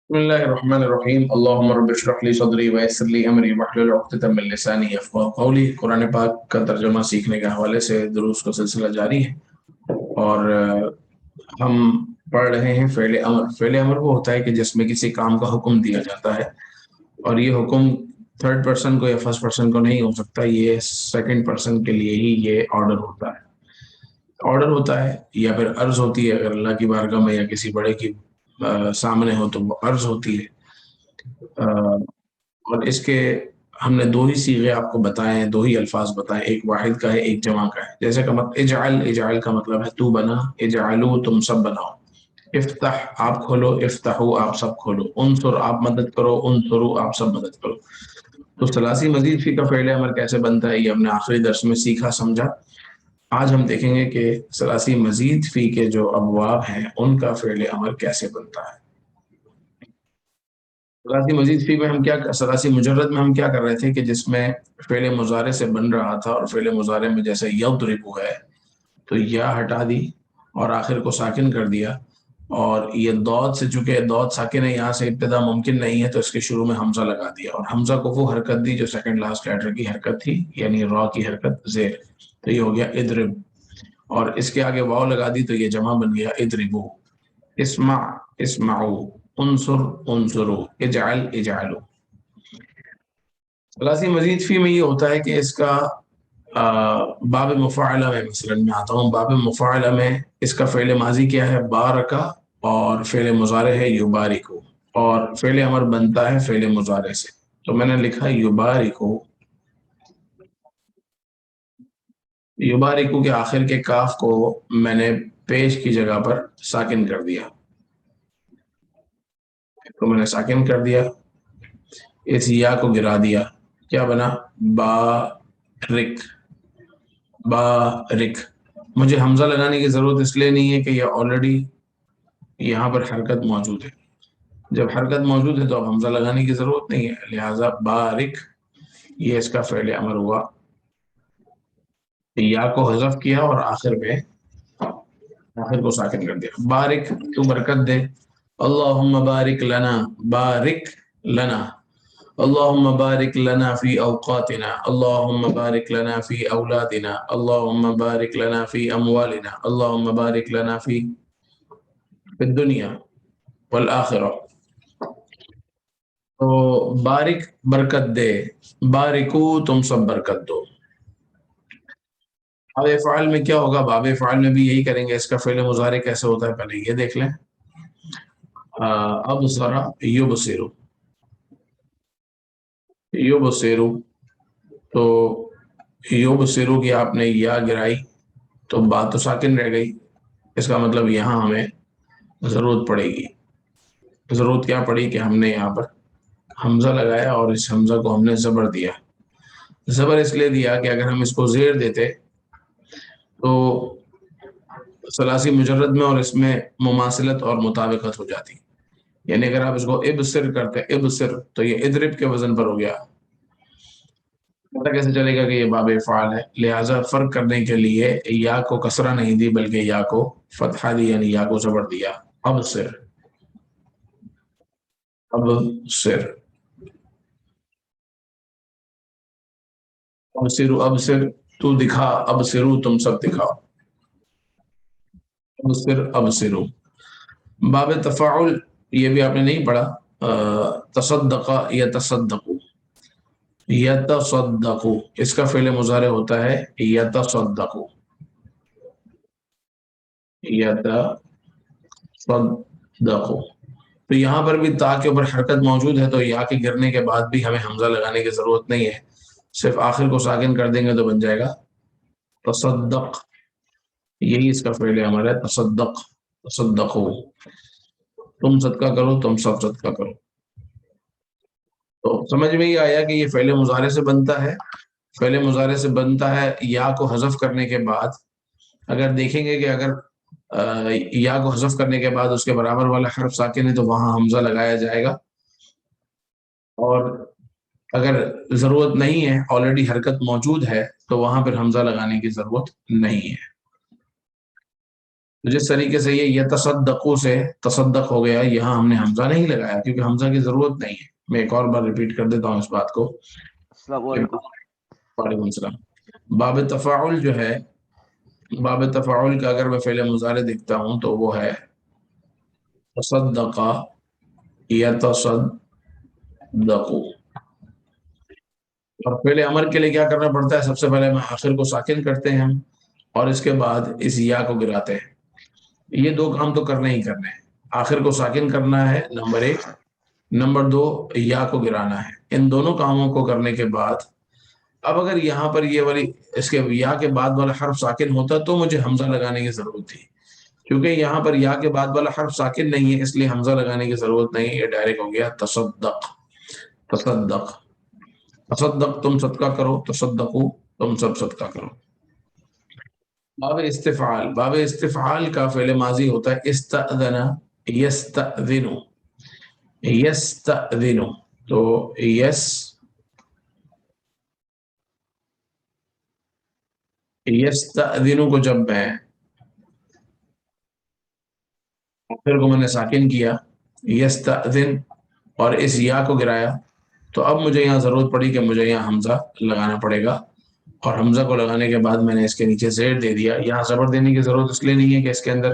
بسم اللہ الرحمن الرحیم اللہم رب اشرح لی صدری ویسر لی امری واحلل عقدۃ من لسانی یفقہوا قولی۔ قرآن پاک کا ترجمہ سیکھنے کے حوالے سے دروس کا سلسلہ جاری ہے، اور ہم پڑھ رہے ہیں فعل امر۔ فعل امر وہ ہوتا ہے کہ جس میں کسی کام کا حکم دیا جاتا ہے، اور یہ حکم تھرڈ پرسن کو یا فرسٹ پرسن کو نہیں ہو سکتا، یہ سیکنڈ پرسن کے لیے ہی یہ آرڈر ہوتا ہے۔ آرڈر ہوتا ہے یا پھر عرض ہوتی ہے، اگر اللہ کی بارگاہ میں یا کسی بڑے کی سامنے ہو تو وہ عرض ہوتی ہے۔ اور اس کے ہم نے دو ہی صیغے آپ کو بتائے ہیں، دو ہی الفاظ بتائے، ایک واحد کا ہے ایک جمع کا ہے۔ جیسے کہ اجعل، اجعل کا مطلب ہے تو بنا، اجعلو تم سب بناؤ، افتح آپ کھولو، افتحو آپ سب کھولو، انصر آپ مدد کرو، انصرو آپ سب مدد کرو۔ تو ثلاثی مزید فی کا فعل امر کیسے بنتا ہے یہ ہم نے آخری درس میں سیکھا سمجھا۔ آج ہم دیکھیں گے کہ ثلاثی مزید فی کے جو ابواب ہیں ان کا فعل امر کیسے بنتا ہے۔ ثلاثی مزید فی میں ہم کیا، ثلاثی مجرد میں ہم کیا کر رہے تھے کہ جس میں فعل مضارع سے بن رہا تھا، اور فعل مضارع میں جیسے یضرب ہے تو یا ہٹا دی اور آخر کو ساکن کر دیا، اور یہ ضاد سے، چونکہ ضاد ساکن ہے یہاں سے ابتدا ممکن نہیں ہے تو اس کے شروع میں حمزہ لگا دیا، اور حمزہ کو وہ حرکت دی جو سیکنڈ لاسٹ لیٹر کی حرکت تھی، یعنی را کی حرکت زیر، تو یہ ہو گیا اضرب، اور اس کے آگے واو لگا دی تو یہ جمع بن گیا اضربو۔ اسمع اسمعو، انصر انصرو، اجعل اجعلو۔ ثلاثی مزید فی میں یہ ہوتا ہے کہ اس کا باب مفاعلہ میں، مثلا میں آتا ہوں، باب مفاعلہ میں اس کا فعل ماضی کیا ہے؟ بارکا، اور فعل مضارع ہے یبارکو، اور فعل امر بنتا ہے فعل مضارع سے، تو میں نے لکھا یبارکو۔ یبارکو کے آخر کے کاف کو میں نے پیش کی جگہ پر ساکن کر دیا، تو میں نے ساکن کر دیا، اس یا کو گرا دیا، کیا بنا؟ بارک، بارک۔ مجھے حمزہ لگانے کی ضرورت اس لیے نہیں ہے کہ یہ آلریڈی یہاں پر حرکت موجود ہے، جب حرکت موجود ہے تو اب حمزہ لگانے کی ضرورت نہیں ہے، لہٰذا بارک یہ اس کا فعل امر ہوا۔ یا کو حذف کیا اور آخر کو ساکن کر دیا۔ بارک تو برکت دے، اللہم بارک لنا، بارک لنا، اللہم بارک لنا فی اوقاتنا، اللہم بارک لنا فی اولادنا، اللہم بارک لنا فی اموالنا، اللہم بارک لنا فی الدنیا والآخرہ۔ تو بارک برکت دے، بارکو تم سب برکت دو۔ باب فعل میں کیا ہوگا؟ باب فعل میں بھی یہی کریں گے۔ اس کا فعل مضارع کیسے ہوتا ہے پہلے یہ دیکھ لیں۔ ابصر یبصر، یبصر، تو یبصر کی آپ نے یا گرائی تو بات تو ساکن رہ گئی، اس کا مطلب یہاں ہمیں ضرورت پڑے گی۔ ضرورت کیا پڑی کہ ہم نے یہاں پر حمزہ لگایا، اور اس حمزہ کو ہم نے زبر دیا۔ زبر اس لیے دیا کہ اگر ہم اس کو زیر دیتے تو ثلاثی مجرد میں اور اس میں مماثلت اور مطابقت ہو جاتی، یعنی اگر آپ اس کو ابصر کرتے ابصر تو یہ اضرب کے وزن پر ہو گیا، پتہ کیسے چلے گا کہ یہ باب فعال ہے؟ لہٰذا فرق کرنے کے لیے یا کو کسرہ نہیں دی بلکہ یا کو فتحہ دی، یعنی یا کو زبر دیا، ابصر، ابصر، ابصرو، ابصر تو دکھا، ابصرو تم سب دکھاؤ، ابصر ابصرو۔ باب تفاعل یہ بھی آپ نے نہیں پڑھا، تصدق یتصدق، یتصدق، اس کا فعل مضارع ہوتا ہے یتصدق، یتصدق۔ تو یہاں پر بھی تا کے اوپر حرکت موجود ہے، تو یا کے گرنے کے بعد بھی ہمیں حمزہ لگانے کی ضرورت نہیں ہے، صرف آخر کو ساکن کر دیں گے تو بن جائے گا تصدق۔ یہی اس کا فعل امر ہے، تصدق، تصدقو، تم صدقہ کرو، تم سب صدقہ کرو۔ تو سمجھ میں یہ آیا کہ یہ فعل مضارع سے بنتا ہے، فعل مضارع سے بنتا ہے یا کو حذف کرنے کے بعد۔ اگر دیکھیں گے کہ اگر یا کو حذف کرنے کے بعد اس کے برابر والا حرف ساکن ہے تو وہاں حمزہ لگایا جائے گا، اور اگر ضرورت نہیں ہے، آلریڈی حرکت موجود ہے، تو وہاں پھر حمزہ لگانے کی ضرورت نہیں ہے۔ تو جس طریقے سے یہ یتصدقو سے تصدق ہو گیا، یہاں ہم نے حمزہ نہیں لگایا کیونکہ حمزہ کی ضرورت نہیں ہے. میں ایک اور بار ریپیٹ کر دیتا ہوں اس بات کو. السلام علیکم. وعلیکم السلام. باب تفاعل جو ہے، باب تفاعل کا اگر میں فعل مضارع دیکھتا ہوں تو وہ ہے تصدق یتصدقو. اور فعل امر کے لیے کیا کرنا پڑتا ہے؟ سب سے پہلے آخر کو ساکن کرتے ہیں ہم، اور اس کے بعد اس یا کو گراتے ہیں. یہ دو کام تو کرنے ہی کرنے ہیں. آخر کو ساکن کرنا ہے نمبر ایک، نمبر دو یا کو گرانا ہے. ان دونوں کاموں کو کرنے کے بعد اب اگر یہاں پر یہ والی اس کے یا کے بعد والا حرف ساکن ہوتا تو مجھے حمزہ لگانے کی ضرورت تھی. کیونکہ یہاں پر یا کے بعد والا حرف ساکن نہیں ہے اس لیے حمزہ لگانے کی ضرورت نہیں. یہ ڈائریکٹ ہو گیا تصدق. تصدق تصدق تم صدقہ کرو، تصدقو تم سب صدقہ کرو. باب استفعال، باب استفعال کا فعل ماضی ہوتا ہے استأذن یستأذن. یستأذن تو یستأذن کو جب میں آخر کو میں نے ساکن کیا یستأذن اور اس یا کو گرایا تو اب مجھے یہاں ضرورت پڑی کہ مجھے یہاں حمزہ لگانا پڑے گا. اور حمزہ کو لگانے کے بعد میں نے اس کے نیچے زیر دے دیا. یہاں زبر دینے کی ضرورت اس لیے نہیں ہے کہ اس کے اندر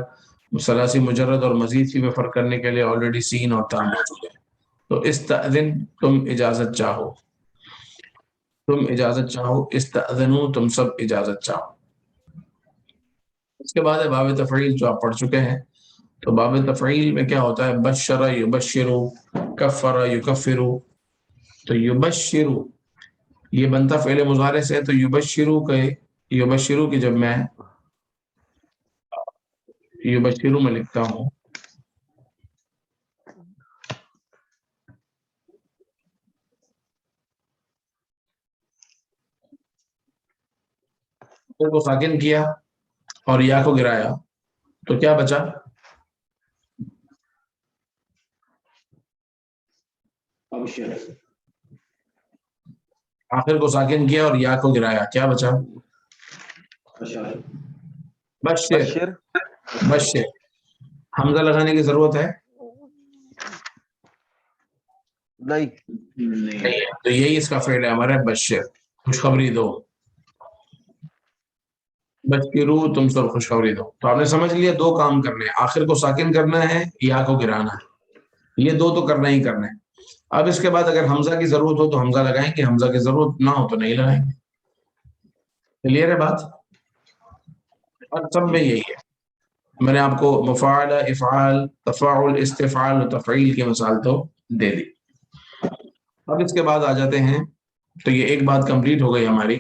ثلاثی مجرد اور مزید سی میں فرق کرنے کے لیے آلریڈی سین اور تا موجود ہے. تو استأذن تم اجازت چاہو، تم اجازت چاہو، استأذنو تم سب اجازت چاہو. اس کے بعد ہے باب تفعیل جو آپ پڑھ چکے ہیں. تو باب تفعیل میں کیا ہوتا ہے؟ بشر یبشرو، کفر یکفرو. تو یبشرو یہ بنتا فعل مضارع سے، تو یبشرو کی جب میں یبشرو میں لکھتا ہوں کو ساکن کیا اور یا کو گرایا تو کیا بچا؟ آخر کو ساکن کیا اور یا کو گرایا، کیا بچا؟ بشر. بشر حمزہ لگانے کی ضرورت ہے نہیں. تو یہی اس کا فعل امر ہے بشر، خوشخبری دو. بشرو تم سب خوشخبری دو. تو آپ نے سمجھ لیا دو کام کرنے ہیں، آخر کو ساکن کرنا ہے، یا کو گرانا ہے. یہ دو تو کرنا ہی کرنا ہے. اب اس کے بعد اگر حمزہ کی ضرورت ہو تو حمزہ لگائیں گے، حمزہ کی ضرورت نہ ہو تو نہیں لگائیں گے. کلیئر ہے بات؟ اور سب میں یہی ہے. میں نے آپ کو مفاعل، افعال، تفاعل، استفعال و تفعیل کی مثال تو دے دی. اب اس کے بعد آ جاتے ہیں. تو یہ ایک بات کمپلیٹ ہو گئی ہماری.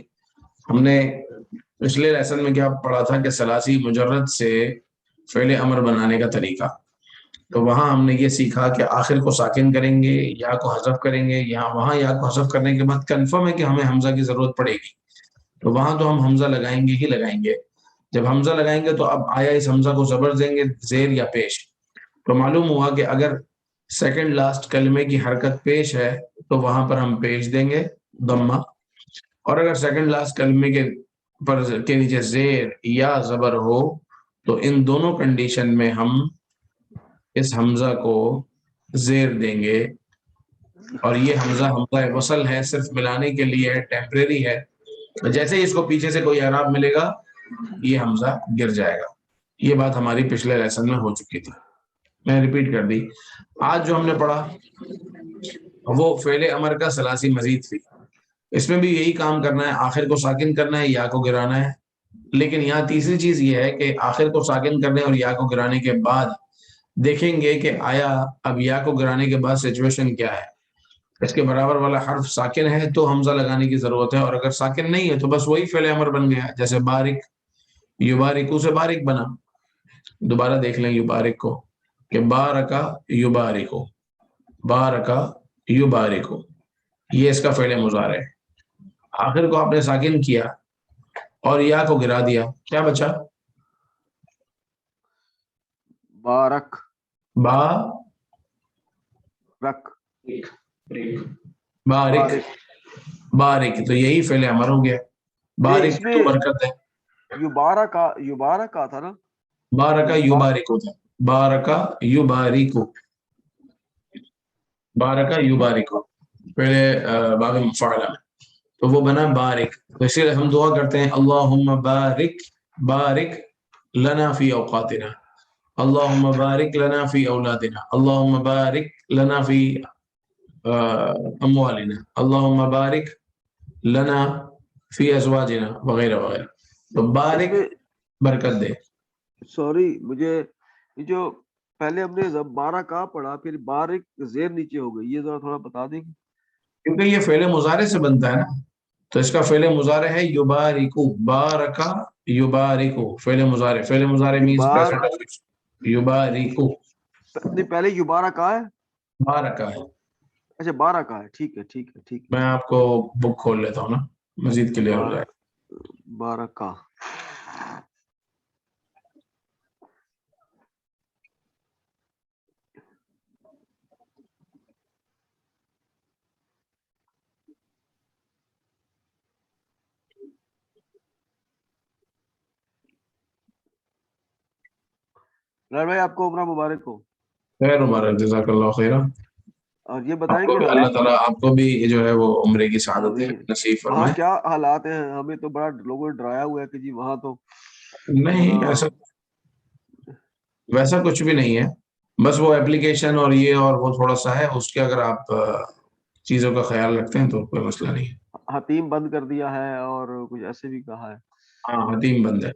ہم نے پچھلے لیسن میں کیا پڑھا تھا کہ ثلاثی مجرد سے فعل امر بنانے کا طریقہ. تو وہاں ہم نے یہ سیکھا کہ آخر کو ساکن کریں گے، یا کو حذف کریں گے. وہاں یا کو حذف کرنے کے بعد کنفرم ہے کہ ہمیں حمزہ کی ضرورت پڑے گی، تو وہاں تو ہم حمزہ لگائیں گے ہی لگائیں گے. جب حمزہ لگائیں گے تو اب آیا اس حمزہ کو زبر دیں گے، زیر یا پیش. تو معلوم ہوا کہ اگر سیکنڈ لاسٹ کلمے کی حرکت پیش ہے تو وہاں پر ہم پیش دیں گے ضمہ، اور اگر سیکنڈ لاسٹ کلمے کے نیچے زیر یا زبر ہو تو ان دونوں کنڈیشن میں ہم اس حمزہ کو زیر دیں گے. اور یہ حمزہ وصل ہے، صرف ملانے کے لیے ہے، ٹیمپریری ہے. جیسے ہی اس کو پیچھے سے کوئی اعراب ملے گا یہ حمزہ گر جائے گا. یہ بات ہماری پچھلے لیسن میں ہو چکی تھی، میں ریپیٹ کر دی. آج جو ہم نے پڑھا وہ فعل امر کا ثلاثی مزید تھی. اس میں بھی یہی کام کرنا ہے، آخر کو ساکن کرنا ہے، یا کو گرانا ہے. لیکن یہاں تیسری چیز یہ ہے کہ آخر کو ساکن کرنے اور یا کو گرانے کے بعد دیکھیں گے کہ آیا اب یا کو گرانے کے بعد سچویشن کیا ہے. اس کے برابر والا حرف ساکن ہے تو حمزہ لگانے کی ضرورت ہے، اور اگر ساکن نہیں ہے تو بس وہی فعل امر بن گیا. جیسے بارک، یبارکو سے بارک بنا. دوبارہ دیکھ لیں یبارک کو کہ بارکا یبارکو، بارکا یبارکو، یہ اس کا فعل مضارع ہے. آخر کو آپ نے ساکن کیا اور یا کو گرا دیا، کیا بچا؟ بارک. با رک. بارک. بارک تو یہی فعل امر ہو گیا. بارک اس میں تو برکت ہے. یبارک کا تھا نا. بارکا یبارکو تھا، بارکا یبارکو، بارکا یبارکو پہلے باب مفعلہ میں، تو وہ بنا بارک. تو اسی لیے ہم دعا کرتے ہیں اللہم بارک، بارک لنا فی اوقاتنا، اللہم بارک لنا فی اولادنا، اللہم بارک لنا فی اموالنا، اللہم بارک لنا فی ازواجنا وغیرہ وغیرہ. تو اس بارک میں برکت دے. سوری مجھے یہ جو پہلے ہم نے بارہ کا پڑھا پھر بارک زیر نیچے ہو گئی، یہ ذرا تھوڑا بتا دیں گے. کیونکہ یہ فعل مضارع سے بنتا ہے نا، تو اس کا فعل مضارع ہے یبارکو، بارکا یبارکو فعل مضارع. فعل مضارع means present perfect. یبارکو نہیں پہلے یبارہ کا ہے، بارکا ہے. اچھا بارہ کا ہے، ٹھیک ہے ٹھیک ہے ٹھیک میں آپ کو بک کھول لیتا ہوں نا، مزید ہے. کلیئر ہو جائے. بارہ کا رائے بھائی آپ کو عمرہ مبارک ہو. خیر مبارک، جزاک اللہ خیرہ. اور یہ آپ بتائیں کو کہ بھی اللہ حالات تعالیٰ آپ کو بھی جو ہے وہ عمرے کی سعادتیں آمین. نصیب وہاں فرمائے. کیا حالات ہیں؟ ہمیں تو بڑا لوگوں نے ڈرایا ہوا ہے کہ جی وہاں تو اپنا نہیں ایسا ویسا کچھ بھی نہیں ہے، بس وہ اپلیکیشن اور یہ اور وہ تھوڑا سا ہے، اس کے اگر آپ چیزوں کا خیال رکھتے ہیں تو کوئی مسئلہ نہیں ہے. حتیم بند کر دیا ہے اور کچھ ایسے بھی کہا ہے. ہاں حتیم بند ہے،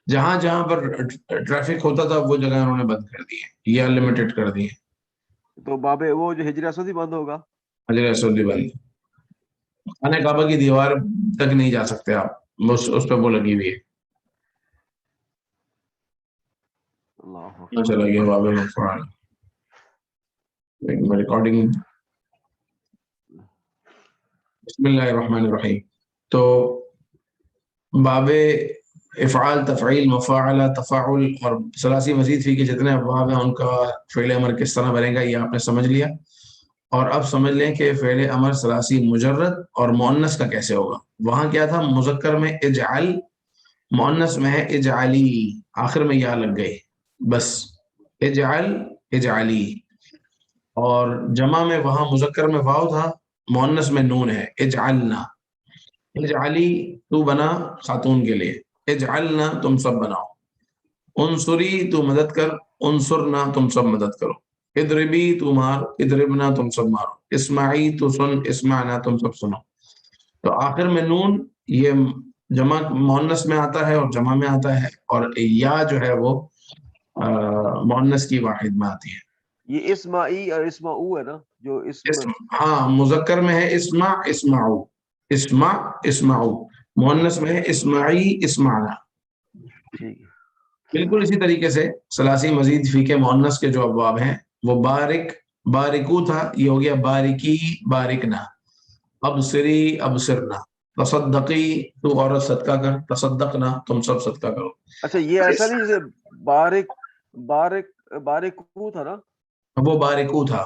جہاں جہاں پر ٹریفک ہوتا تھا وہ جگہ انہوں نے بند کر دی ہے یا لمیٹڈ کر دی ہے. تو بابے وہ جو ہجر اسود ہی بند ہوگا. حجر اسود بھی بند، خانہ کعبہ کی دیوار تک نہیں جا سکتے آپ، بس اس پہ وہ لگی ہوئی ہے. اللہ اکبر. چلا گیا باب مفعول. ریکارڈنگ. بسم اللہ الرحمن الرحیم. تو باب افعال، تفعیل، مفاعلہ، تفاعل اور ثلاثی مزید فی کے جتنے ابواب ہیں ان کا فعل امر کس طرح بنے گا یہ آپ نے سمجھ لیا. اور اب سمجھ لیں کہ فعل امر ثلاثی مجرد اور مؤنث کا کیسے ہوگا. وہاں کیا تھا؟ مذکر میں اجعل، مؤنث میں ہے اجعلی، آخر میں یا لگ گئے بس، اجعل اجعلی. اور جمع میں وہاں مذکر میں واو تھا، مؤنث میں نون ہے، اجعلنا. اجعلی تو بنا خاتون کے لیے، اجعلنا تم سب بناؤ. انصری تو مدد کر، انصرنا تم سب مدد کرو. اضربی تو مار، اضربنا تم سب مارو. اسمعی تو سن، اسمعنا تم سب سنو. تو آخر میں نون یہ جمع مؤنث میں آتا ہے اور جمع میں آتا ہے، اور یا جو ہے وہ مؤنث کی واحد میں آتی ہے. یہ اسماعی اور اسماعو ہے نا جو اسم. ہاں مذکر میں ہے اسمع اسمعو، اسمع اسمعو. مؤنث میں ہے اسمعی اسمعنا. ٹھیک ہے. بالکل اسی طریقے سے ثلاثی مزید فی کے مؤنث کے جو ابواب ہیں وہ بارک بارکو تھا، یہ ہو گیا بارکی بارکنا. ابصری ابصرنا. تصدقی تو عورت صدقہ کر، تصدقنا تم سب صدقہ کرو. اچھا یہ ایسا نہیں جیسے بارک بارکو تھا نا، وہ بارکو تھا،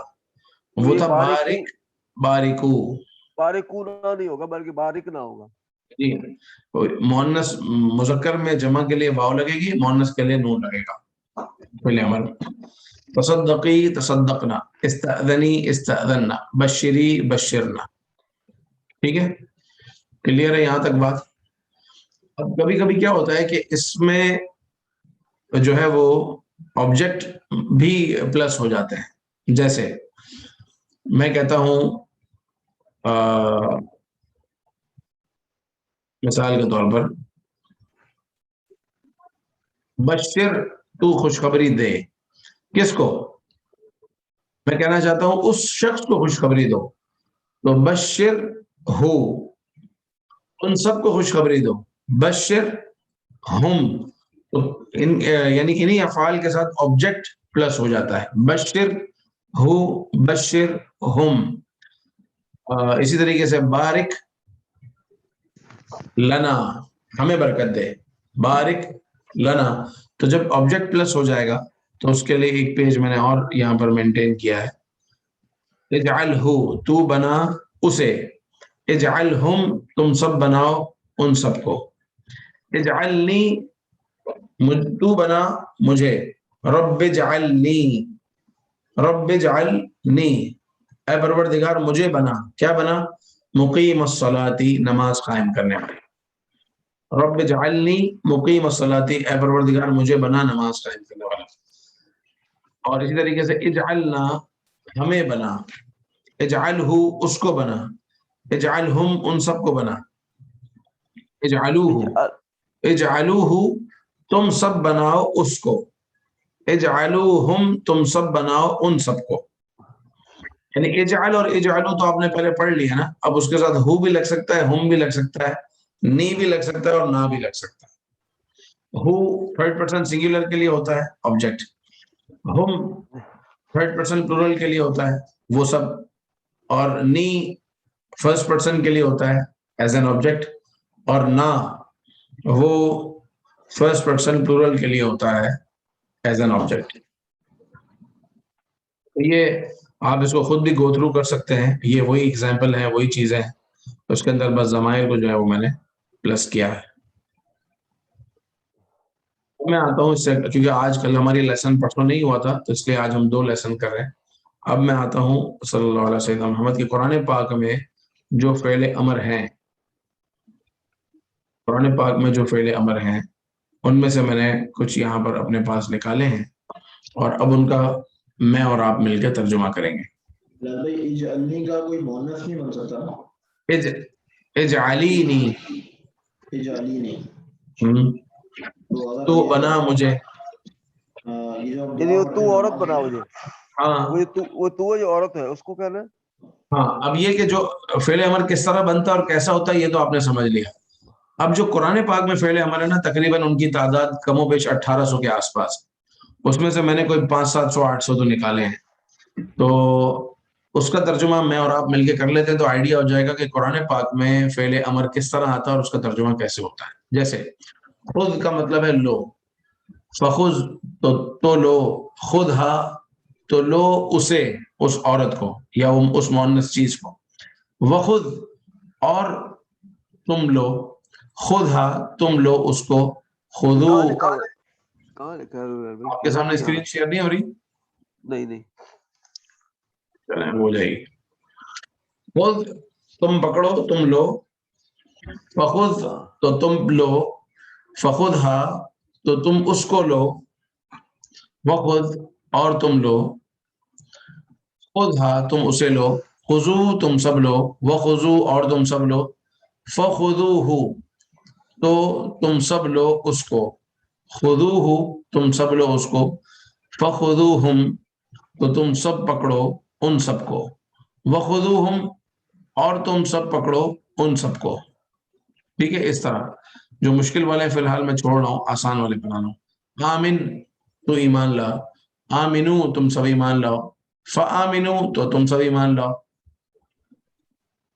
تو وہ یہ تھا بارکو بارک بارکو. بارکونا نہیں ہوگا بلکہ بارک نہ ہوگا. جی مؤنث مذکر میں جمع کے لیے واو لگے گی، مؤنث کے لیے نون لگے گا. پہلے عمل تصدقی تصدقنا، استأذنی استأذننا، بشری بشرنا. ٹھیک ہے، کلیئر ہے یہاں تک بات؟ اب کبھی کبھی کیا ہوتا ہے کہ اس میں جو ہے وہ آبجیکٹ بھی پلس ہو جاتے ہیں. جیسے میں کہتا ہوں مثال کے طور پر بشر تو خوشخبری دے. کس کو؟ میں کہنا چاہتا ہوں اس شخص کو خوشخبری دو، تو بشر ہو، ان سب کو خوشخبری دو. بشر ہم، تو یعنی انہی افعال کے ساتھ آبجیکٹ پلس ہو جاتا ہے. بشر ہو، بشر ہم. اسی طریقے سے بارک لنا، ہمیں برکت دے، بارک لنا. تو جب آبجیکٹ پلس ہو جائے گا تو اس کے لیے ایک پیج میں نے اور یہاں پر مینٹین کیا ہے. اجعلہ تو بنا اسے، اجعلہم تم سب بناؤ ان سب کو. اجعلنی تو بنا مجھے، رب اجعلنی، رب اجعلنی، اے پروردگار مجھے بنا، کیا بنا؟ مقیم الصلاۃ، نماز قائم کرنے والا۔ رب اجعلنی مقیم الصلاۃ، اے پروردگار مجھے بنا نماز قائم کرنے والا۔ اور اسی طریقے سے اجعلنا، ہمیں بنا، اجعلہ، اس کو بنا، اجعلہم، ان سب کو بنا، اجعلوہ، اجعلوہ، تم سب بناؤ اس کو، اجعلوہم، تم سب بناؤ ان سب کو۔ یعنی اجعل اور اجعلو تو آپ نے پہلے پڑھ لیا نا، اب اس کے ساتھ ہو بھی لگ سکتا ہے، ہم بھی لگ سکتا ہے، نی بھی لگ سکتا ہے اور نہ بھی لگ سکتا ہے۔ ہو تھرڈ پرسن سنگولر کے لیے ہوتا ہے آبجیکٹ، ہم تھرڈ پرسن پلورل کے لیے ہوتا ہے وہ سب، اور نی فرسٹ پرسن کے لیے ہوتا ہے ایز این آبجیکٹ، اور نہ وہ فرسٹ پرسن پلورل کے لیے ہوتا ہے ایز این آبجیکٹ۔ یہ آپ اس کو خود بھی گو تھرو کر سکتے ہیں، یہ وہی ایگزامپل ہے، وہی چیزیں ہیں، اس کے اندر بس ضمائر کو جو ہے وہ میں نے پلس کیا ہے۔ میں آتا ہوں اس سے، کیونکہ آج کل ہماری لیسن پرسوں نہیں ہوا تھا تو اس لیے آج ہم 2 لیسن کر رہے ہیں۔ اب میں آتا ہوں صلی اللہ علیہ وسلم محمد کی قرآن پاک میں جو فعل امر ہیں، قرآن پاک میں جو فعل امر ہیں ان میں سے میں نے کچھ یہاں پر اپنے پاس نکالے ہیں، اور اب ان کا میں اور آپ مل کے ترجمہ کریں گے۔ اجعلنی کا کوئی مؤنث نہیں بن سکتا؟ اجعلینی، اجعلینی، تو بنا مجھے، یعنی وہ تو عورت بنا مجھے، ہاں وہ تو جو عورت ہے اس کو کہنا ہے۔ ہاں، اب یہ کہ جو فعل امر کس طرح بنتا ہے اور کیسا ہوتا ہے یہ تو آپ نے سمجھ لیا۔ اب جو قرآن پاک میں فعل امر ہے نا، تقریباً ان کی تعداد کم و بیش 1800 کے آس پاس، اس میں سے میں نے کوئی 500-700 800 تو نکالے ہیں، تو اس کا ترجمہ میں اور آپ مل کے کر لیتے ہیں تو آئیڈیا ہو جائے گا کہ قرآن پاک میں فعل امر کس طرح آتا ہے اور اس کا ترجمہ کیسے ہوتا ہے۔ جیسے خود کا مطلب ہے لو، فخذ تو لو، خودھا تو لو اسے، اس عورت کو یا اس مؤنث چیز کو، وخذ اور تم لو، خودھا تم لو اس کو، خذو، کہاں لکھا ہوا ہے؟ کہاں لکھا ہے؟ آپ کے سامنے اسکرین شیئر نہیں ہو رہی؟ نہیں چلیں ہو جائے گی۔ خذ تم پکڑو، تم لو، فخذ تو تم لو، فخذھا تو تم اس کو لو، وخذ اور تم لو، خذھا تم اسے لو، خذو تم سب لو، وخذو اور تم سب لو، فخذوہ تو تم سب لو اس کو، خذوہ تم سب لو اس کو، فخذوہم تو تم سب پکڑو ان سب کو، وخذوہم اور تم سب پکڑو ان سب کو۔ ٹھیک ہے، اس طرح جو مشکل والے فی الحال میں چھوڑ رہا ہوں، آسان والے بنا رہا ہوں۔ آمن تو ایمان لا، آمنو تم سب ایمان لاؤ، فآمنو تو تم سب ایمان لاؤ،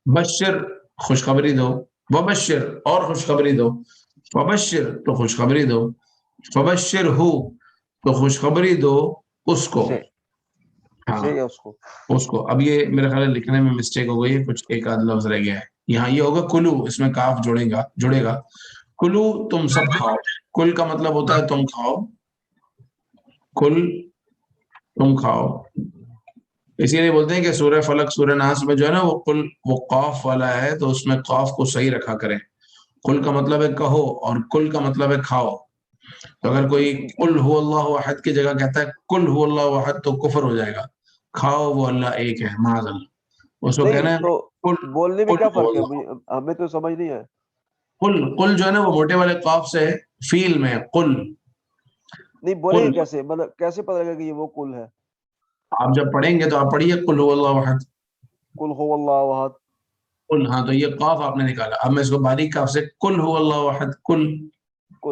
بشر خوشخبری دو، وبشر اور خوشخبری دو، فبشر تو خوشخبری دو، فبشر ہو تو خوشخبری دو اس کو، ہاں اس کو۔ اب یہ میرے خیال لکھنے میں مسٹیک ہو گئی ہے، کچھ ایک آدھ لفظ رہ گیا ہے، یہاں یہ ہوگا کلو، اس میں کاف جڑے گا، کلو تم سب کھاؤ، کل کا مطلب ہوتا ہے تم کھاؤ، کل تم کھاؤ، اسی لیے بولتے ہیں کہ سورہ فلق سورہ ناس میں جو ہے نا وہ کل، وہ قاف والا ہے تو اس میں قاف کو صحیح رکھا کریں، کل کا مطلب ہے کہو اور کل کا مطلب ہے کھاؤ، تو اگر کوئی قل هو اللہ احد کی جگہ کہتا ہے قل هو اللہ احد تو کفر ہو جائے گا، کھاؤ وہ اللہ ایک ہے، معاذ اللہ، اس کو کہنا ہے تو بولنے میں کیا فرق ہے؟ ہمیں تو سمجھ نہیں آیا۔ قل جو ہے نا وہ موٹے والے قاف سے فیل میں قل، نہیں بولے کیسے، مطلب کیسے پتہ لگا کہ یہ وہ کل ہے؟ آپ جب پڑھیں گے تو آپ پڑھیے قل هو اللہ احد، قل هو اللہ احد، قل، ہاں تو یہ قاف آپ نے نکالا، اب میں اس کو باریک قاف سے قل هو اللہ احد، قل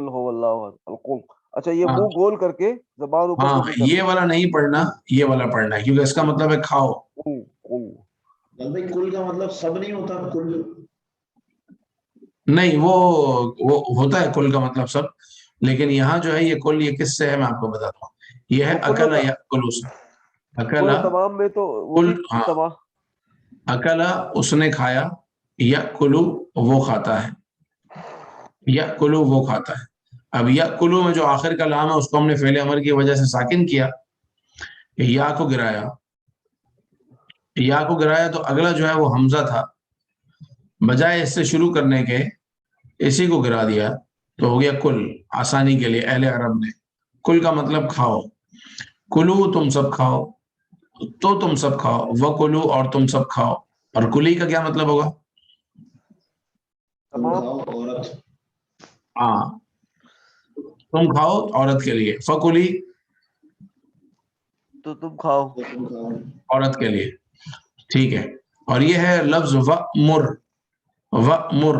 هو اللہ احد، القل۔ اچھا یہ منہ گول کر کے زبان اوپر ہاں، نیچے کرنا، یہ والا نہیں پڑھنا، یہ والا پڑھنا ہے کیونکہ اس کا مطلب ہے کھاؤ۔ بھائی کل کا مطلب سب نہیں ہوتا، کل نہیں، وہ ہوتا ہے کل کا مطلب سب، لیکن یہاں جو ہے یہ کل، یہ کس سے ہے میں آپ کو بتاتا ہوں، یہ ہے اکلا یا کلو سے، اکلا تمام میں تو وہ کل، بھی ہاں تمام، اکلا اس نے کھایا، یا کلو وہ کھاتا ہے، یا کلو وہ کھاتا ہے، اب یأکلو میں جو آخر کا لام ہے اس کو ہم نے فعل امر کی وجہ سے ساکن کیا، یا کو گرایا، یا کو گرایا تو اگلا جو ہے وہ حمزہ تھا، بجائے اس سے شروع کرنے کے اسی کو گرا دیا تو ہو گیا کل. آسانی کے لیے اہل عرب نے کل کا مطلب کھاؤ، کلو تم سب کھاؤ، تو تم سب کھاؤ، وکلو اور تم سب کھاؤ. اور کلی کا کیا مطلب ہوگا؟ تم کھاؤ عورت، ہاں تم کھاؤ عورت کے لیے، فکلی تو تم کھاؤ تو تم کھاؤ. عورت کے لیے. ٹھیک ہے. اور یہ ہے لفظ وَأْمُرْ، وَأْمُرْ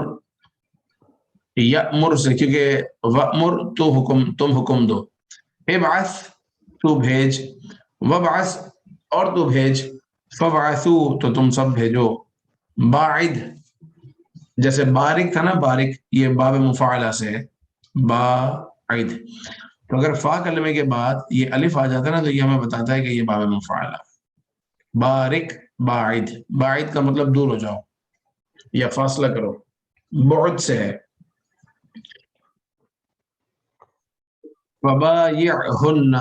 یأمر سے، کیونکہ وَأْمُرْ تو حکم، تم حکم دو، ابعث تو بھیج، وابعث اور تو بھیج، فابعثوا تو تم سب بھیجو، باعد جیسے بارک تھا نا، بارک یہ باب مفاعلہ سے ہے، باعد. تو اگر فا کلمے کے بعد یہ الف آ جاتا ہے نا تو یہ ہمیں بتاتا ہے کہ یہ باب مفاعلہ. بارک باعد، باعد کا مطلب دور ہو جاؤ یا فاصلہ کرو، بعد سے ہے. وبایعہن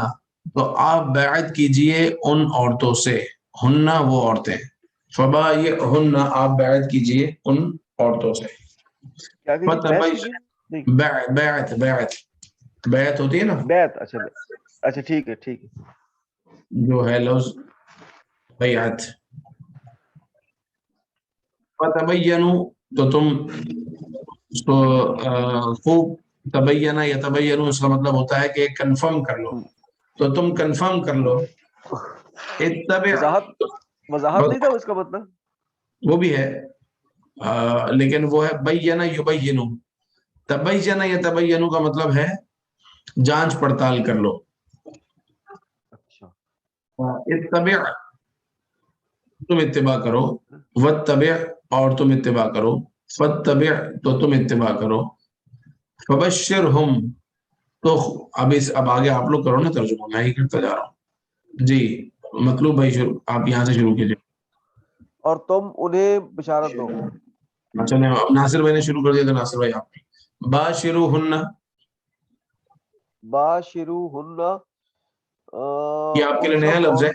تو آپ بیعت کیجئے ان عورتوں سے، ہن وہ عورتیں، فبایعہن آپ بیعت کیجئے ان عورتوں سے. کیا کہ نہیں بیعت بیعت ہوتی ہے نا بیعت. اچھا ٹھیک ہے جو ہے لفظ بیعت. فتبینوا تو تم اس کو خوب، تبینہ یا تبینوا اس کا مطلب ہوتا ہے کہ کنفرم کر لو، تو تم کنفرم کر لو. اتبع وضاحت نہیں تھا اس کا مطلب. وہ بھی ہے لیکن وہ ہے بینا یبینو. تبینہ یا تبینو کا مطلب ہے جانچ پڑتال کر لو. اچھا اتبع تم اتباع کرو، واتبع اور تم اتباع کرو، فاتبع تو تم اتباع کرو، فبشرہم تو اب آگے آپ لوگ کرو نا ترجمہ، میں ہی کرتا جا رہا ہوں. جی مطلوب بھائی آپ یہاں سے شروع کیجیے. اور تم انہیں بشارت دو. چلیں اب ناصر بھائی نے شروع کر دیا تو ناصر بھائی آپ نے. باشروہن باشروہن یہ آپ کے لیے نیا لفظ ہے.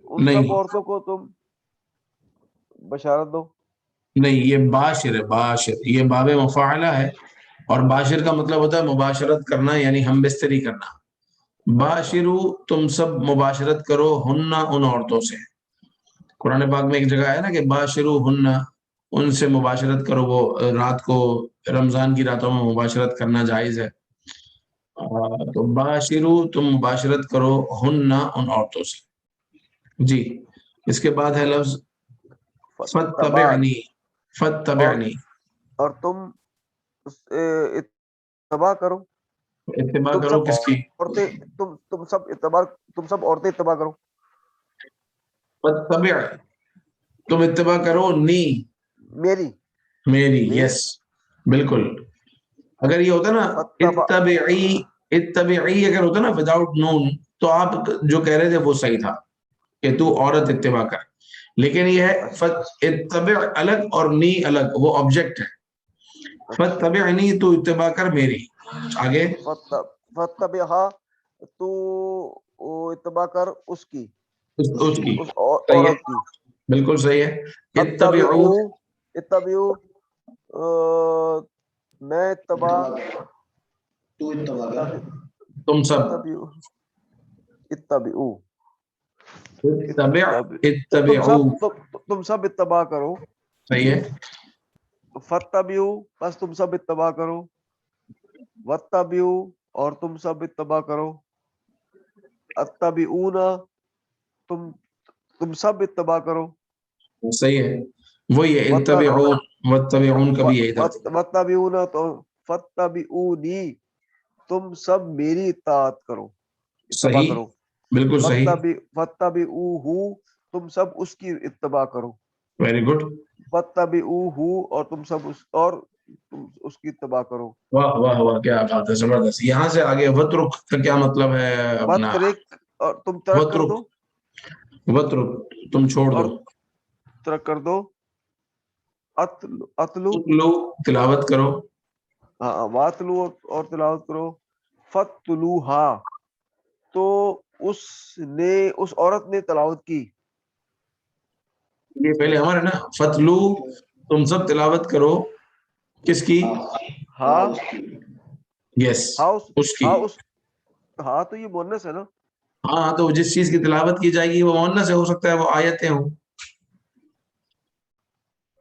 ان نہیں سب عورتوں کو تم بشارت دو. نہیں یہ باشر ہے، باشر یہ باب مفاعلہ ہے، اور باشر کا مطلب ہوتا ہے مباشرت کرنا یعنی ہم بستری کرنا. باشرو تم سب مباشرت کرو، ہن ان عورتوں سے. قرآن پاک میں ایک جگہ ہے نا کہ باشرو ہن ان سے مباشرت کرو، وہ رات کو رمضان کی راتوں میں مباشرت کرنا جائز ہے. تو باشرو تم مباشرت کرو، ہن ان عورتوں سے. جی اس کے بعد ہے لفظ فتبعنی، فتبعنی اور تم اتباع کرو. اتباع تم کرو سب کس کی؟ عورتیں تم سب عورتیں اتباع کرو. فتبع تم اتباع کرو، نی میری. یس بالکل. اگر یہ ہوتا نا اتبعی اگر ہوتا نا وداؤٹ نون تو آپ جو کہہ رہے تھے وہ صحیح تھا کہ تو عورت اتباع کر، لیکن یہ ہے اتبع الگ اور نی الگ، وہ آبجیکٹ ہے. فتبعنی تو اتباع کر میری. آگے فتبعہا تو اتباع کر اس کی، اس کی اس صحیح ہے، عورت کی. بالکل صحیح ہے. اتبعو میں اتباع تو اتباع کر، تم سب اتبعو اتبعو تم سب اتباع کرو. صحیح ہے. فتبعو بس تم سب اتباع کرو. واتبعو اور تم سب اتباع کرو. اتبعون تم سب اتباع کرو. صحیح ہے، وہی ہے اتبعون، واتبعون کا بھی یہی تھا. واتبعون تو فتبعونی تم سب میری اطاعت کرو، اتباع صحیح کرو. بالکل صحیح. فتبعوہ تم سب اس کی اتباع کرو. Very good. فتبعوہ اور تم سب اس کی اتباع کرو. واہ واہ واہ کیا بات ہے، زبردست. یہاں سے آگے وترک کا کیا مطلب ہے اپنا؟ وترک اور تم ترک کر دو، وترک تم چھوڑ اور دو. ترک کر دو. اتلو تلو تلاوت کرو. ہاں واتلو اور تلاوت کرو، فتلوہا تو اس عورت نے تلاوت کی. یہ پہلے ہمارا نا، فتلو تم سب تلاوت کرو، کس کی؟ ہاں یس ہاں اس کی. ہاں تو یہ مونس ہے نا. ہاں تو جس چیز کی تلاوت کی جائے گی وہ مؤنث ہے، ہو سکتا ہے وہ آیتیں ہوں.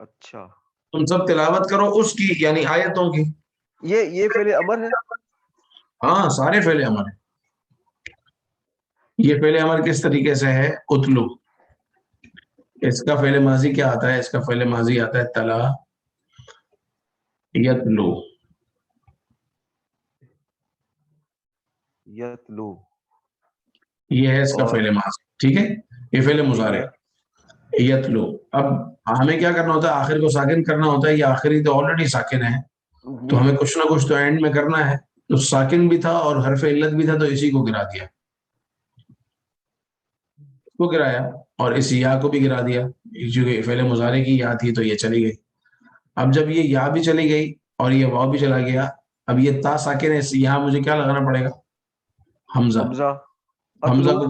اچھا تم سب تلاوت کرو اس کی یعنی آیتوں کی. یہ فعل امر ہے. ہاں سارے فعل امر ہیں. یہ فعل امر کس طریقے سے ہے؟ اتلو. اس کا فعل ماضی کیا آتا ہے؟ اس کا فعل ماضی آتا ہے تلا یتلو. یتلو یہ ہے اس کا اور فعل ماضی. ٹھیک ہے، یہ فعل ٹھیک مضارع ہے. یتلو. اب ہمیں کیا کرنا ہوتا ہے؟ آخر کو ساکن کرنا ہوتا ہے. یہ آخری تو آلریڈی ساکن ہے، تو ہمیں کچھ نہ کچھ تو اینڈ میں کرنا ہے. تو ساکن بھی تھا اور حرف علت بھی تھا، تو اسی کو گرا دیا، اس کو گرایا اور اس یا کو بھی گرا دیا. چونکہ فعل مضارع کی یا تھی تو یہ چلی گئی. اب جب یہ یا بھی چلی گئی اور یہ واو بھی چلا گیا، اب یہ تا ساکن ہے، یہاں مجھے کیا لگانا پڑے گا؟ حمزہ. حمزہ. حمزہ اتلو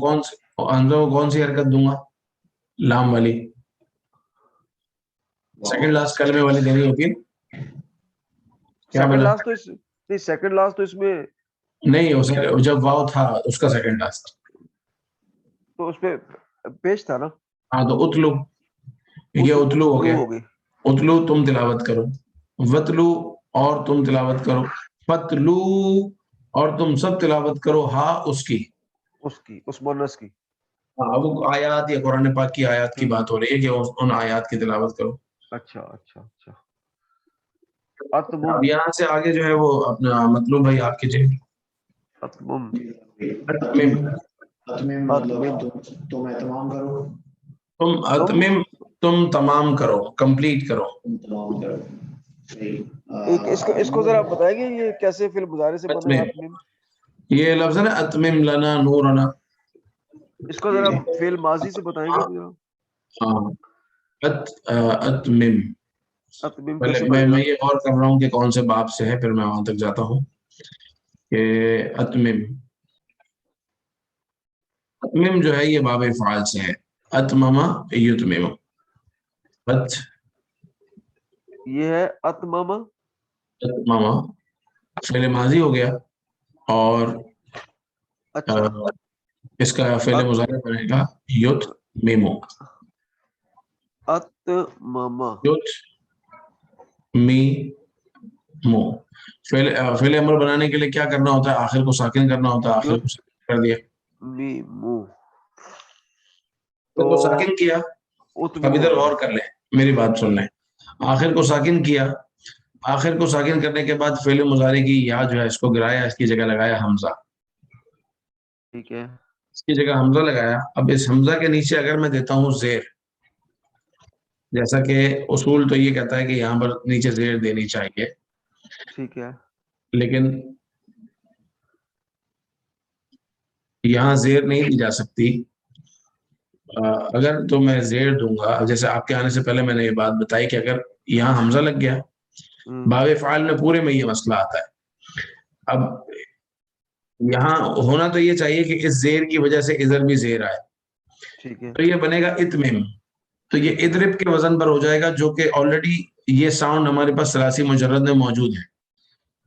کو کون سی حرکت دوں گا؟ لام والی. سیکنڈ لاسٹ کلمے والی دینی ہوتی ہے. کیا سیکنڈ بنا؟ لاسٹ تو نہیں، سیکنڈ لاسٹ تو اس میں نہیں، جب واو تھا اس کا سیکنڈ لاسٹ. تو اس پہ پیش تھا نا. ہاں تو اتلو، یہ اتلو ہو گیا. ہو گئی. اتلو تم تلاوت کرو، وتلو اور تم تلاوت کرو، فتلو اور تم سب تلاوت کرو ہاں اس کی. اس مونس کی. ہاں وہ آیات یا قرآن پاک کی آیات کی بات ہو رہی ہے کہ ان آیات کی تلاوت کرو. اچھا اچھا اچھا. اب یہاں سے آگے جو ہے وہ اپنا مطلوب بھائی آپ کیجیے. اتمم مطلب تم اہتمام کرو، تم اتمم، تم تمام کرو، کمپلیٹ کرو. تم تمام کرو. اس کو ذرا بتائیں گے یہ کیسے فعل مضارع سے بنا ہے؟ اتمم، یہ لفظ ہے نا اتمم لنا نورنا. اس کو ذرا فعل ماضی سے بتائیں گے ذرا. ہاں اتمم. اتمم پہلے کیسے بنے گا؟ میں یہ غور کر رہا ہوں کہ کون سے باب سے ہے، پھر میں وہاں تک جاتا ہوں. کہ اتمم، اتمم جو ہے یہ باب فعال سے ہے. اتمم یتمم. یہ ہے اتمم. اتمم فعل ماضی ہو گیا اور اچھا اس کا فعل مضارع بنے گا یتمم. اتمم یتمم. فعل امر بنانے کے لیے کیا کرنا ہوتا ہے؟ آخر کو ساکن کرنا ہوتا ہے. آخر کو ساکن کر دیا، آخر کو ساکن کیا. اب ادھر غور کر لیں، میری بات سن لیں. آخر کو ساکن کیا، آخر کو ساکن کرنے کے بعد فعل مضارع کی یا جو ہے اس کو گرایا، اس کی جگہ لگایا حمزہ. ٹھیک ہے. اس کی جگہ حمزہ لگایا. اب اس حمزہ کے نیچے اگر میں دیتا ہوں زیر، جیسا کہ اصول تو یہ کہتا ہے کہ یہاں پر نیچے زیر دینی چاہیے، ٹھیک ہے. لیکن یہاں زیر نہیں دی جا سکتی. اگر تو میں زیر دوں گا، جیسے آپ کے آنے سے پہلے میں نے یہ بات بتائی کہ اگر یہاں حمزہ لگ گیا، باب فعال میں پورے میں یہ مسئلہ آتا ہے. اب یہاں ہونا تو یہ چاہیے کہ اس زیر کی وجہ سے ادھر بھی زیر آئے، ٹھیک ہے. تو یہ بنے گا اتمم. تو یہ ادرب کے وزن پر ہو جائے گا، جو کہ آلریڈی یہ ساؤنڈ ہمارے پاس ثلاثی مجرد میں موجود ہے.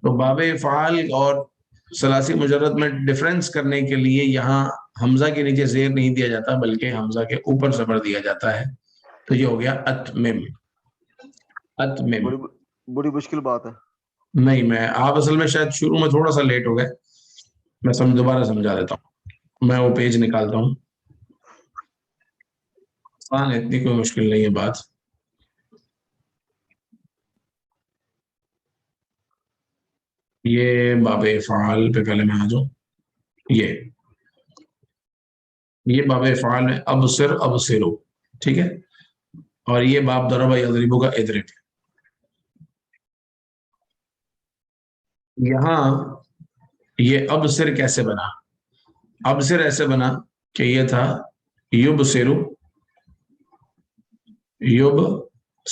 تو باب فعال اور ثلاثی مجرد میں ڈفرنس کرنے کے لیے یہاں حمزہ کے نیچے زیر نہیں دیا جاتا، بلکہ حمزہ کے اوپر زبر دیا جاتا ہے. تو یہ ہو گیا اتمم. اتمم بڑی مشکل بات ہے. نہیں، میں آپ اصل میں شاید شروع میں تھوڑا سا لیٹ ہو گئے. میں دوبارہ سمجھا دیتا ہوں. میں وہ پیج نکالتا ہوں. آسان ہے، اتنی کوئی مشکل نہیں ہے بات. یہ باب فعال پہ پہلے میں آ جاؤں. یہ باب فعال ہے، ابصر ابصرو. ٹھیک ہے، اور یہ باب ضرب یضرب کا ادرب. یہاں یہ ابصر کیسے بنا؟ ابصر ایسے بنا کہ یہ تھا یبصرو، یبصرو.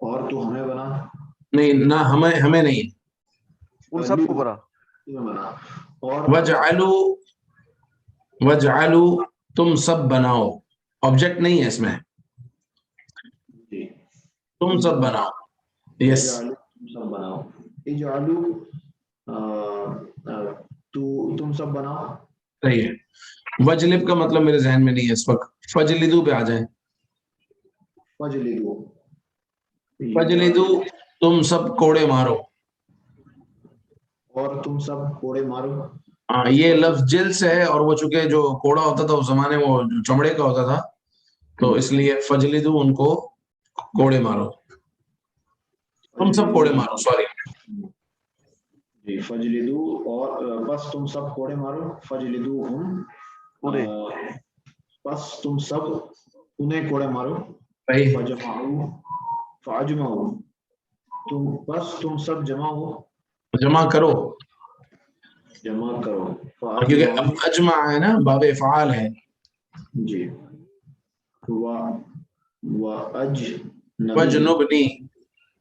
اور تو ہمیں بنا, نہیں نہ ہمیں نہیں, ان سب کو بنا. تمہیں بنا. اور وجعلوا تم سب بناؤ, آبجیکٹ نہیں ہے اس میں, جی تم سب بناؤ. یس, تم سب بناؤ. اجعلوا تم سب بناؤ. صحیح ہے. وجلب کا مطلب میرے ذہن میں نہیں ہے اس وقت, فجلدو پہ آ جائیں. فجلدو, فجلدو تم سب کوڑے مارو. اور تم سب کوڑے مارو. ہاں, یہ لفظ جلد سے ہے, اور وہ چونکہ جو کوڑا ہوتا تھا اس زمانے میں وہ چمڑے کا ہوتا تھا, تو اس لیے فجلدو ان کو کوڑے مارو, تم سب کوڑے مارو, سوری. جی فجلدو, اور بس تم سب کوڑے مارو. فجلدو ہم, بس تم سب انہیں کوڑے مارو. صحیح. فجمعوا فاجمعوا, بس تم سب جمع ہو, جمع کرو, جمع کرو. کیونکہ اب اجمع ہے نا, باب افعال ہے. جی. وجنبنی,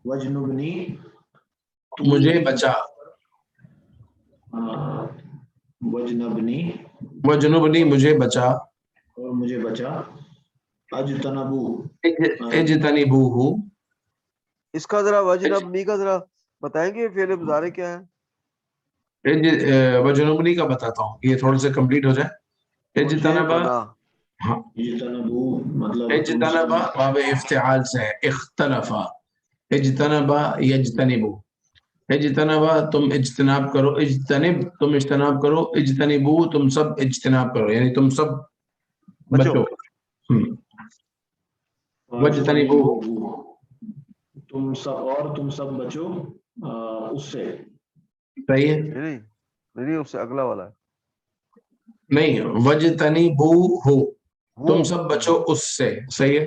وجنبنی, مجھے بچا. وجنبنی, وجنبنی مجھے بچا. اور مجھے بچا. اجتنبو, اجتنبوہ. اس کا ذرا وجنبنی کا ذرا بتائیں گے فعل مضارع کیا ہے؟ وجنبنی کا بتاتا ہوں, یہ تھوڑا سے کمپلیٹ ہو جائے. اجتنبا, ہاں, اجتنبو مطلب اجتنبا باب افتعال سے ہے, اختلفا. اجتنبا یجتنبو, اجتنبا تم اجتناب کرو, اجتنب تم اجتناب کرو, اجتنبو تم سب اجتناب کرو, یعنی تم سب بچو. وجتنبو, تم سب, اور تم سب بچو اس سے. صحیح ہے. نہیں اس سے اگلا والا ہے. نہیں, وجتنبو ہو, تم سب بچو اس سے. صحیح ہے.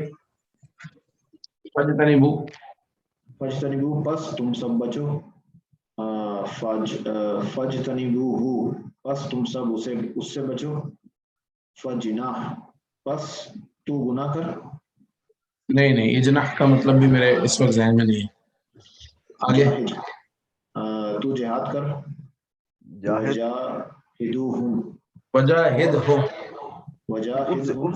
فجتنبو, فجتنبو بس تم سب بچو. فجتنبو ہو, بس تم سب اس سے بچو. فجناح, بس تو گناہ کر. نہیں, اجناح کا مطلب بھی میرے اس وقت ذہن میں نہیں ہے. آگے, تو جہاد کر. وجاہدوہم, وجاہدہم, وجاہدہم,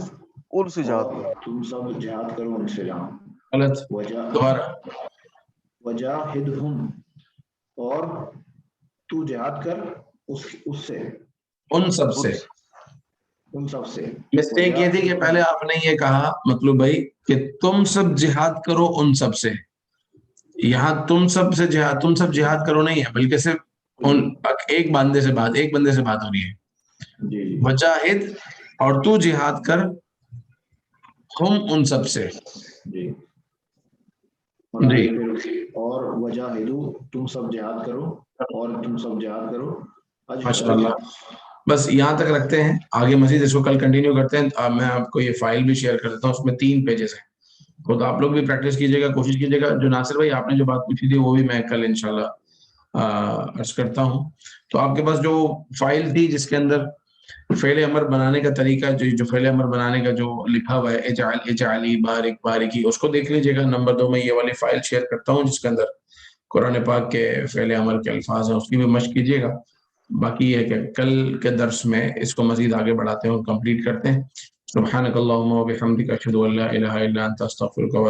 ان سے جہاد کرو. تم سب جہاد کرو ان سے. جہاں غلط, دوبارہ. وجاہدہم, اور تو جہاد کر اس سے, ان سب سے. ان سب سے. مسٹیک یہ تھی کہ پہلے آپ نے یہ کہا مطلب بھائی کہ تم سب جہاد کرو ان سب سے. یہاں تم سب سے جہاد, تم سب جہاد کرو نہیں ہے, بلکہ صرف ایک بندے سے بات ہو رہی ہے. وجاہد اور تو جہاد کر, ہم ان سب سے. جی, جی, اور وجاہدو تم سب جہاد کرو, اور تم سب جہاد کرو. ماشاءاللہ. بس یہاں تک رکھتے ہیں, آگے مزید اس کو کل کنٹینیو کرتے ہیں. میں آپ کو یہ فائل بھی شیئر کر دیتا ہوں, اس میں 3 پیجز ہیں, تو آپ لوگ بھی پریکٹس کیجیے گا, کوشش کیجیے گا. جو ناصر بھائی آپ نے جو بات پوچھی تھی وہ بھی میں کل انشاءاللہ عرض کرتا ہوں. تو آپ کے پاس جو فائل تھی جس کے اندر فعل امر بنانے کا طریقہ, جو فعل امر بنانے کا جو لکھا ہوا ہے, اجعل, اجعلی, بارک, بارکی, اس کو دیکھ لیجیے گا. نمبر 2 میں یہ والی فائل شیئر کرتا ہوں جس کے اندر قرآن پاک کے فعل امر کے الفاظ ہیں, اس کی بھی مشق کیجیے گا. باقی یہ ہے کہ کل کے درس میں اس کو مزید آگے بڑھاتے ہیں اور کمپلیٹ کرتے ہیں. سبحانک اللہم و بحمدک, اشہد ان لا الہ الا انت, استغفرک.